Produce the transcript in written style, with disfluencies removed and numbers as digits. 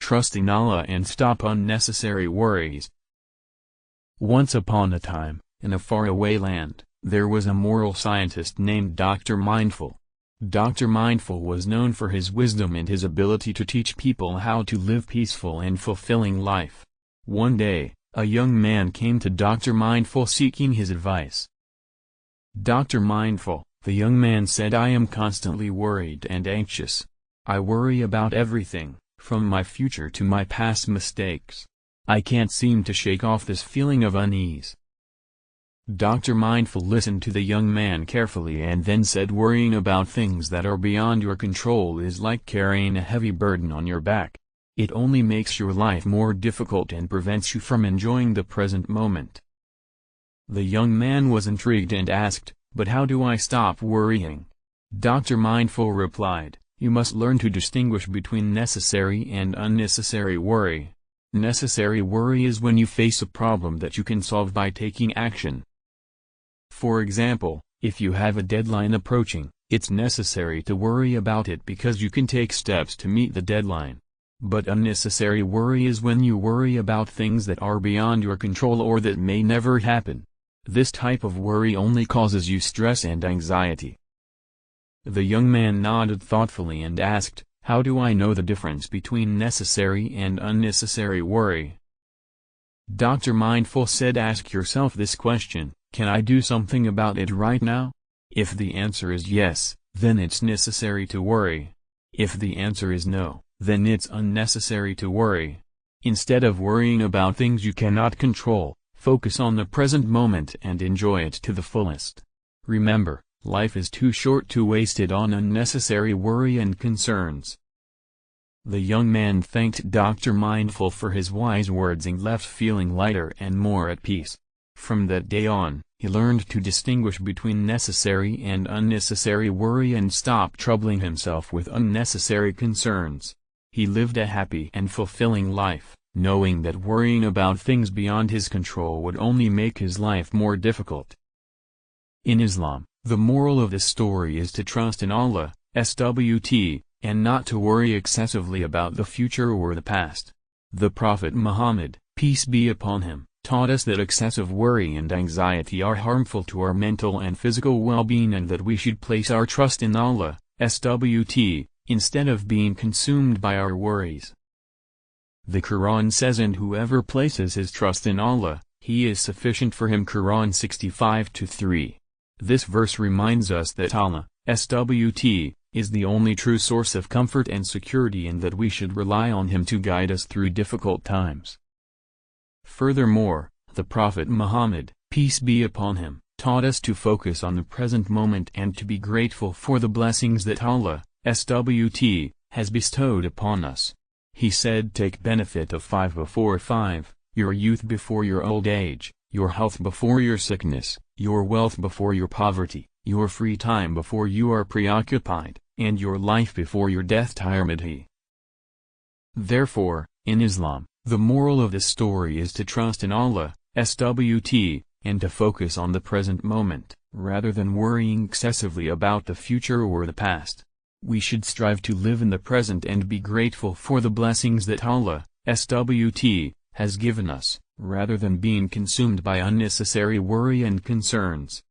Trust in Allah and stop unnecessary worries. Once upon a time, in a faraway land, there was a moral scientist named Dr. Mindful. Dr. Mindful was known for his wisdom and his ability to teach people how to live peaceful and fulfilling life. One day, a young man came to Dr. Mindful seeking his advice. "Dr. Mindful," the young man said, "I am constantly worried and anxious. I worry about everything, from my future to my past mistakes. I can't seem to shake off this feeling of unease." Dr. Mindful listened to the young man carefully and then said, "Worrying about things that are beyond your control is like carrying a heavy burden on your back. It only makes your life more difficult and prevents you from enjoying the present moment." The young man was intrigued and asked, "But how do I stop worrying?" Dr. Mindful replied, "You must learn to distinguish between necessary and unnecessary worry. Necessary worry is when you face a problem that you can solve by taking action. For example, if you have a deadline approaching, it's necessary to worry about it because you can take steps to meet the deadline. But unnecessary worry is when you worry about things that are beyond your control or that may never happen. This type of worry only causes you stress and anxiety." The young man nodded thoughtfully and asked, "How do I know the difference between necessary and unnecessary worry?" Dr. Mindful said, "Ask yourself this question, can I do something about it right now? If the answer is yes, then it's necessary to worry. If the answer is no, then it's unnecessary to worry. Instead of worrying about things you cannot control, focus on the present moment and enjoy it to the fullest. Remember, life is too short to waste it on unnecessary worry and concerns." The young man thanked Dr. Mindful for his wise words and left feeling lighter and more at peace. From that day on, he learned to distinguish between necessary and unnecessary worry and stop troubling himself with unnecessary concerns. He lived a happy and fulfilling life, knowing that worrying about things beyond his control would only make his life more difficult. In Islam, the moral of this story is to trust in Allah, and not to worry excessively about the future or the past. The Prophet Muhammad, peace be upon him, taught us that excessive worry and anxiety are harmful to our mental and physical well-being and that we should place our trust in Allah, instead of being consumed by our worries. The Quran says, "And whoever places his trust in Allah, He is sufficient for him." Quran 65:3. This verse reminds us that Allah, is the only true source of comfort and security and that we should rely on Him to guide us through difficult times. Furthermore, the Prophet Muhammad, peace be upon him, taught us to focus on the present moment and to be grateful for the blessings that Allah, has bestowed upon us. He said, "Take benefit of 5 before 5, your youth before your old age, your health before your sickness, your wealth before your poverty, your free time before you are preoccupied, and your life before your death." Tirmidhi. Therefore, in Islam, the moral of this story is to trust in Allah, and to focus on the present moment, rather than worrying excessively about the future or the past. We should strive to live in the present and be grateful for the blessings that Allah, has given us, rather than being consumed by unnecessary worry and concerns.